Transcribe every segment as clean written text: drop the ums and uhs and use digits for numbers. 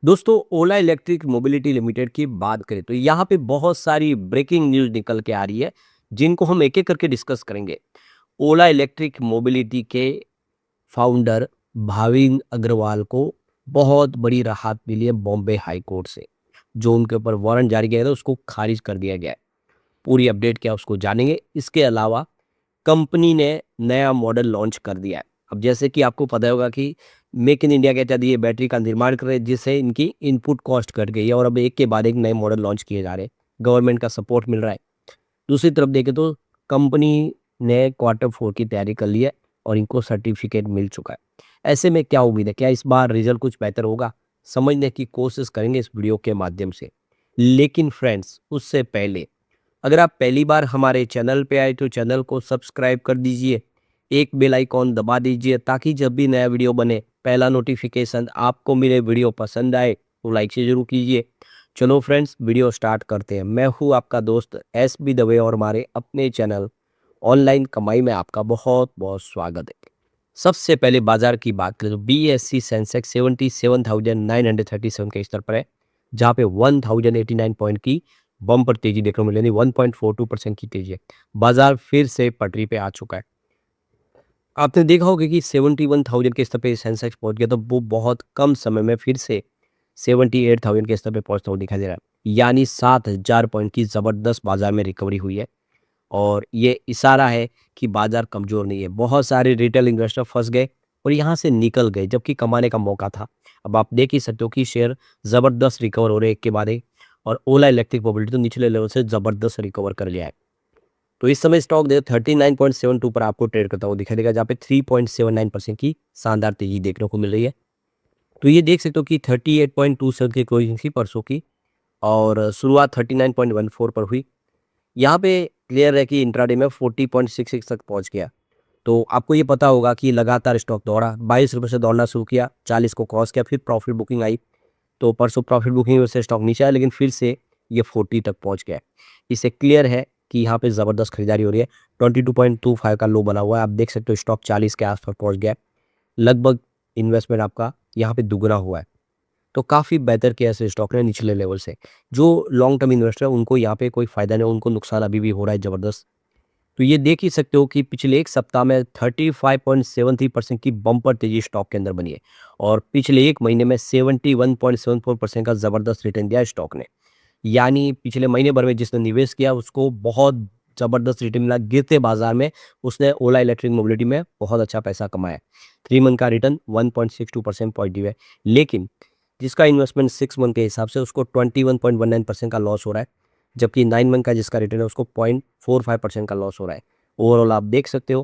दोस्तों, ओला electric mobility limited की बात करें तो यहाँ पे बहुत सारी ब्रेकिंग न्यूज़ निकल के आ रही है, जिनको हम एक-एक करके डिस्कस करेंगे। ओला इलेक्ट्रिक मोबिलिटी के फाउंडर भाविन अग्रवाल को बहुत बड़ी राहत मिली है बॉम्बे हाई कोर्ट से। जो उनके ऊपर वारंट जारी किया गया था, उसको खारिज कर दिया गया है। पूरी अपडेट क्या है, उसको जानेंगे। इसके अलावा कंपनी ने नया मॉडल लॉन्च कर दिया है। अब जैसे कि आपको पता होगा कि मेक इन इंडिया के तहत ये बैटरी का निर्माण कर रहे हैं, जिससे इनकी इनपुट कॉस्ट घट गई है और अब एक के बाद एक नए मॉडल लॉन्च किए जा रहे हैं। गवर्नमेंट का सपोर्ट मिल रहा है। दूसरी तरफ देखें तो कंपनी ने क्वार्टर 4 की तैयारी कर ली है और इनको सर्टिफिकेट मिल चुका है। ऐसे में क्या उम्मीद है, क्या इस बार रिजल्ट कुछ बेहतर होगा? समझने की कोशिश करेंगे इस वीडियो के माध्यम से। लेकिन फ्रेंड्स, उससे पहले अगर आप पहली बार हमारे चैनल पे आए तो चैनल को सब्सक्राइब कर दीजिए, एक बेल आइकॉन दबा दीजिए ताकि जब भी नया वीडियो बने पहला नोटिफिकेशन आपको मिले। वीडियो पसंद आए तो लाइक से जरूर कीजिए। चलो फ्रेंड्स, वीडियो स्टार्ट करते हैं। मैं हूँ आपका दोस्त एस बी दवे और हमारे अपने चैनल ऑनलाइन कमाई में आपका बहुत बहुत स्वागत है। सबसे पहले बाजार की बात करें तो BSE सेंसेक्स 77,937 के स्तर पर है, जहाँ पे 1089 पॉइंट की बम्पर तेजी देखने को मिल रही है। 1.42% की तेजी है। बाजार फिर से पटरी पे आ चुका है। आपने देखा होगा कि 71,000 के स्तर पे सेंसेक्स पहुंच गया, तो वो बहुत कम समय में फिर से 78,000 के स्तर पे पहुंचता हुआ दिखाई दे रहा है। यानी 7,000 पॉइंट की जबरदस्त बाजार में रिकवरी हुई है और ये इशारा है कि बाजार कमजोर नहीं है। बहुत सारे रिटेल इन्वेस्टर फंस गए और यहाँ से निकल गए, जबकि कमाने का मौका था। अब आप देख ही सकते हो कि शेयर जबरदस्त रिकवर हो रहे हैं एक के बाद एक। और ओला इलेक्ट्रिक मोबिलिटी तो निचले लेवल से जबरदस्त रिकवर कर लिया है। तो इस समय स्टॉक देखो 39.72 पर आपको ट्रेड करता हुआ दिखाई देगा, जहाँ पे 3.79% की शानदार तेजी देखने को मिल रही है। तो ये देख सकते हो कि 38.27 की क्लोजिंग थी परसों की और शुरुआत 39.14 पर हुई। यहाँ पे क्लियर है कि इंट्राडे में 40.66 तक पहुंच गया। तो आपको ये पता होगा कि लगातार स्टॉक दौड़ा, 22 रुपये से दौड़ना शुरू किया, 40 को क्रॉस किया, फिर प्रॉफिट बुकिंग आई। तो परसों प्रॉफिट बुकिंग से स्टॉक नीचे आया, लेकिन फिर से ये 40 तक पहुंच गया है। इससे क्लियर है कि यहाँ पे ज़बरदस्त खरीदारी हो रही है। 22.25 का लो बना हुआ है। आप देख सकते हो स्टॉक 40 के आसपास पहुंच गया है। लगभग इन्वेस्टमेंट आपका यहाँ पे दुगना हुआ है। तो काफ़ी बेहतर किया ऐसे स्टॉक ने निचले लेवल से। जो लॉन्ग टर्म इन्वेस्टर है उनको यहाँ पे कोई फ़ायदा नहीं, उनको नुकसान अभी भी हो रहा है ज़बरदस्त। तो ये देख ही सकते हो कि पिछले एक सप्ताह में 35.73% की बम्पर तेजी स्टॉक के अंदर बनी है और पिछले एक महीने में 71.74% का ज़बरदस्त रिटर्न दिया है स्टॉक ने। यानी पिछले महीने भर में जिसने निवेश किया उसको बहुत ज़बरदस्त रिटर्न मिला। गिरते बाजार में उसने ओला इलेक्ट्रिक मोबिलिटी में बहुत अच्छा पैसा कमाया। 3 मंथ का रिटर्न 1.62% पॉजिटिव है। लेकिन जिसका इन्वेस्टमेंट 6 मंथ के हिसाब से उसको 21.19% का लॉस हो रहा है, जबकि 9 मंथ का जिसका रिटर्न है उसको 0.45% का लॉस हो रहा है। ओवरऑल आप देख सकते हो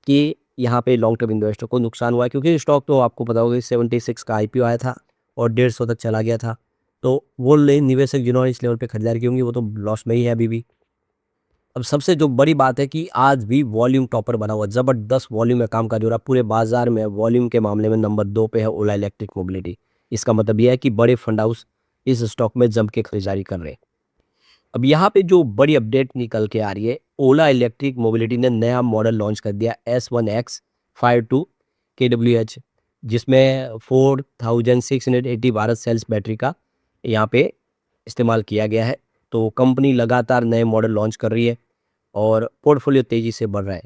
कि यहाँ पे लॉन्ग टर्म इन्वेस्टर को नुकसान हुआ है, क्योंकि स्टॉक तो आपको पता होगा कि 76 का आईपीओ आया था और 150 तक चला गया था। तो वो निवेशक जिन्होंने इस लेवल पे खरीदारी की होंगी वो तो लॉस में ही है अभी भी। अब सबसे जो बड़ी बात है कि आज भी वॉल्यूम टॉपर बना हुआ, जबरदस्त वॉल्यूम में काम कर हो रहा है। पूरे बाजार में वॉल्यूम के मामले में नंबर 2 पे है ओला इलेक्ट्रिक मोबिलिटी। इसका मतलब यह है कि बड़े फंड हाउस इस स्टॉक में जम के खरीदारी कर रहे हैं। अब यहाँ पे जो बड़ी अपडेट निकल के आ रही है, ओला इलेक्ट्रिक मोबिलिटी ने नया मॉडल लॉन्च कर दिया S1X 52 kWh, जिसमें 4680 भारत सेल्स बैटरी का यहाँ पे इस्तेमाल किया गया है। तो कंपनी लगातार नए मॉडल लॉन्च कर रही है और पोर्टफोलियो तेजी से बढ़ रहा है।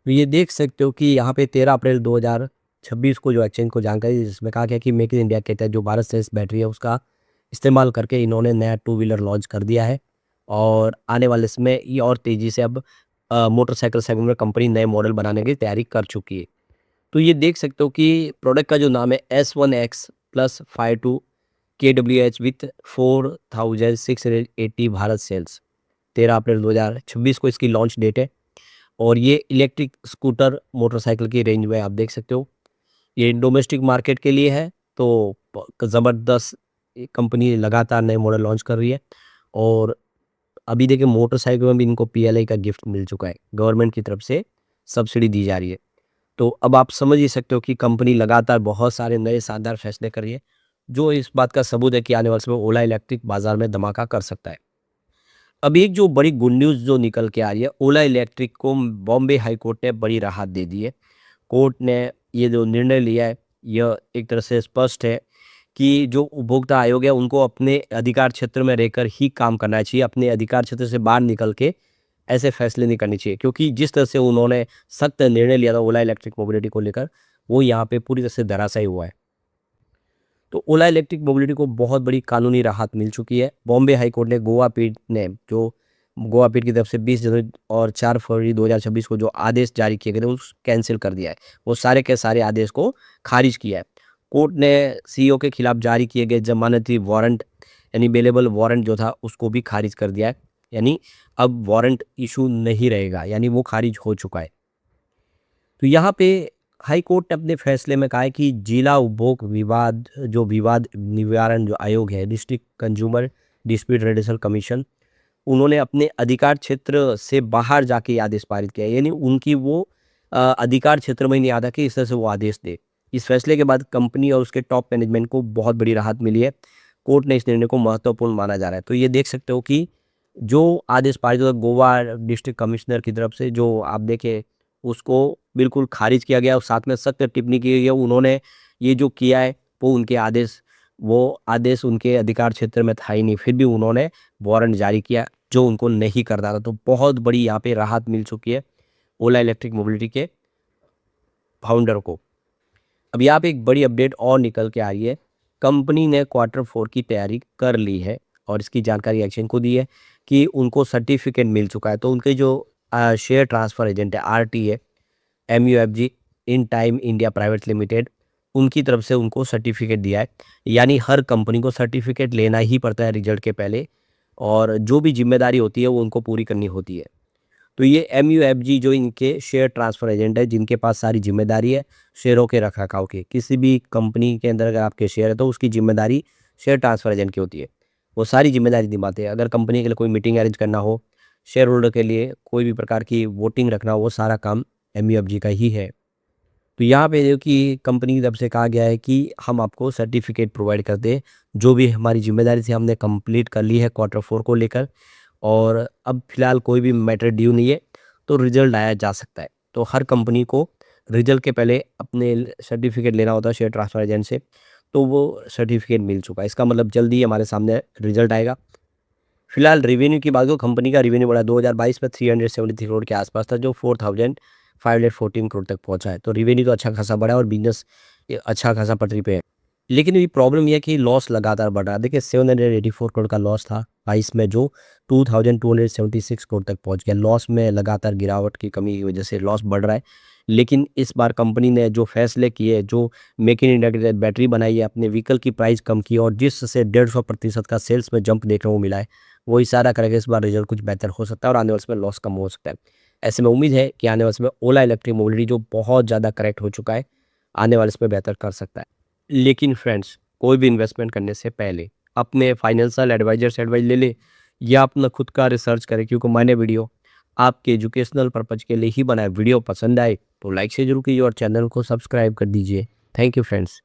तो ये देख सकते हो कि यहाँ पे 13 अप्रैल 2026 को जो एक्सचेंज को जानकारी दी, जिसमें कहा गया कि मेक इन इंडिया के तहत जो भारत सेल्स बैटरी है उसका इस्तेमाल करके इन्होंने नया टू व्हीलर लॉन्च कर दिया है और आने वाले समय ये और तेज़ी से अब मोटरसाइकिल सेगमेंट में कंपनी नए मॉडल बनाने की तैयारी कर चुकी है। तो ये देख सकते हो कि प्रोडक्ट का जो नाम है S1X plus 52 kWh with 4680 Bharat cells. 13 April 2026 को इसकी लॉन्च डेट है और ये इलेक्ट्रिक स्कूटर मोटरसाइकिल की रेंज में आप देख सकते हो। ये डोमेस्टिक मार्केट के लिए है। तो ज़बरदस्त कंपनी लगातार नए मॉडल लॉन्च कर रही है और अभी देखिए मोटरसाइकिल में भी इनको PLI का गिफ्ट मिल चुका है। गवर्नमेंट की तरफ से सब्सिडी दी जा रही है। तो अब आप समझ ही सकते हो कि कंपनी लगातार बहुत सारे नए शानदार फैसले कर रही है, जो इस बात का सबूत है कि आने वाले समय ओला इलेक्ट्रिक बाजार में धमाका कर सकता है। अब एक जो बड़ी गुड न्यूज़ जो निकल के आ रही है, ओला इलेक्ट्रिक को बॉम्बे हाई कोर्ट ने बड़ी राहत दे दी है। कोर्ट ने ये जो निर्णय लिया है, यह एक तरह से स्पष्ट है कि जो उपभोक्ता आयोग है उनको अपने अधिकार क्षेत्र में रहकर ही काम करना चाहिए, अपने अधिकार क्षेत्र से बाहर निकल के ऐसे फैसले नहीं करने चाहिए, क्योंकि जिस तरह से उन्होंने सख्त निर्णय लिया था ओला इलेक्ट्रिक मोबिलिटी को लेकर, वो यहाँ पे पूरी तरह से धराशायी हुआ है। तो ओला इलेक्ट्रिक मोबिलिटी को बहुत बड़ी कानूनी राहत मिल चुकी है। बॉम्बे हाई कोर्ट ने गोवा पीठ की तरफ से 20 जनवरी और 4 फरवरी 2026 को जो आदेश जारी किए गए थे, उस कैंसिल कर दिया है। वो सारे के सारे आदेश को खारिज किया है। कोर्ट ने सीईओ के खिलाफ जारी किए गए जमानती वारंट यानी बेलेबल वारंट जो था उसको भी खारिज कर दिया है। यानी अब वारंट इशू नहीं रहेगा, यानी वो खारिज हो चुका है। तो यहाँ पे हाई कोर्ट ने अपने फैसले में कहा है कि जिला उपभोग विवाद निवारण जो आयोग है, डिस्ट्रिक्ट कंज्यूमर डिस्प्यूट रेडिसल कमीशन, उन्होंने अपने अधिकार क्षेत्र से बाहर जाके ये आदेश पारित किया है। यानी उनकी वो अधिकार क्षेत्र में ही नहीं आता कि इस तरह से वो आदेश दे। इस फैसले के बाद कंपनी और उसके टॉप मैनेजमेंट को बहुत बड़ी राहत मिली है। कोर्ट ने इस निर्णय को महत्वपूर्ण माना जा रहा है। तो ये देख सकते हो कि जो आदेश पारित हुआ गोवा डिस्ट्रिक्ट कमिश्नर की तरफ से, जो आप देखें उसको बिल्कुल खारिज किया गया और साथ में सख्त टिप्पणी की गई है। उन्होंने ये जो किया है वो आदेश उनके अधिकार क्षेत्र में था ही नहीं, फिर भी उन्होंने वारंट जारी किया जो उनको नहीं करना था। तो बहुत बड़ी यहाँ पे राहत मिल चुकी है ओला इलेक्ट्रिक मोबिलिटी के फाउंडर को। अब यहाँ पे एक बड़ी अपडेट और निकल के आ रही है। कंपनी ने Q4 की तैयारी कर ली है और इसकी जानकारी एक्शन को दी है कि उनको सर्टिफिकेट मिल चुका है। तो उनके जो शेयर ट्रांसफर एजेंट है RTA MUFG in time India private limited, उनकी तरफ से उनको सर्टिफिकेट दिया है। यानी हर कंपनी को सर्टिफिकेट लेना ही पड़ता है रिजल्ट के पहले, और जो भी जिम्मेदारी होती है वो उनको पूरी करनी होती है। तो ये MUFG जो इनके शेयर ट्रांसफ़र एजेंट है, जिनके पास सारी जिम्मेदारी है शेयरों के रखरखाव की। किसी भी कंपनी के अंदर अगर आपके शेयर है तो उसकी जिम्मेदारी शेयर ट्रांसफ़र एजेंट की होती है। वो सारी जिम्मेदारी निभाते हैं। अगर कंपनी के लिए कोई मीटिंग अरेंज करना हो, शेयर होल्डर के लिए कोई भी प्रकार की वोटिंग रखना हो, वो सारा काम MUFG का ही है। तो यहाँ पे देखो कि कंपनी की तरफ से कहा गया है कि हम आपको सर्टिफिकेट प्रोवाइड करते हैं। जो भी हमारी जिम्मेदारी थी हमने कंप्लीट कर ली है Q4 को लेकर, और अब फिलहाल कोई भी मैटर ड्यू नहीं है, तो रिजल्ट आया जा सकता है। तो हर कंपनी को रिजल्ट के पहले अपने सर्टिफिकेट लेना होता है शेयर ट्रांसफर एजेंट से, तो वो सर्टिफिकेट मिल चुका है। इसका मतलब जल्दी ही हमारे सामने रिजल्ट आएगा। फिलहाल रेवेन्यू की बात करो, कंपनी का रेवेन्यू बढ़ा 2022 में 373 करोड़ के आसपास था, जो 4514 करोड़ तक पहुंचा है। तो रेवेन्यू तो अच्छा खासा बढ़ा है और बिजनेस अच्छा खासा पटरी पे है। लेकिन ये प्रॉब्लम ये है कि लॉस लगातार बढ़ रहा है। देखिए 784 करोड़ का लॉस था 22 में, जो 2276 करोड़ तक पहुंच गया। लॉस में लगातार गिरावट की कमी की वजह से लॉस बढ़ रहा है। लेकिन इस बार कंपनी ने जो फैसले किए, जो मेक इन इंडिया के तहत बैटरी बनाई है, अपने व्हीकल की प्राइस कम की और जिससे 150% का सेल्स में जंप देखने को मिला है, वो इशारा करेगा इस बार रिजल्ट कुछ बेहतर हो सकता है और आने वाले समय लॉस कम हो सकता है। ऐसे में उम्मीद है कि आने वाले समय ओला इलेक्ट्रिक मोबिलिटी जो बहुत ज़्यादा करेक्ट हो चुका है, आने वाले समय बेहतर कर सकता है। लेकिन फ्रेंड्स, कोई भी इन्वेस्टमेंट करने से पहले अपने फाइनेंशियल एडवाइजर से एडवाइस ले ले या अपना खुद का रिसर्च करें, क्योंकि मैंने वीडियो आपके एजुकेशनल पर्पज़ के लिए ही बनाया। वीडियो पसंद आए तो लाइक से जरूर कीजिए और चैनल को सब्सक्राइब कर दीजिए। Thank you friends.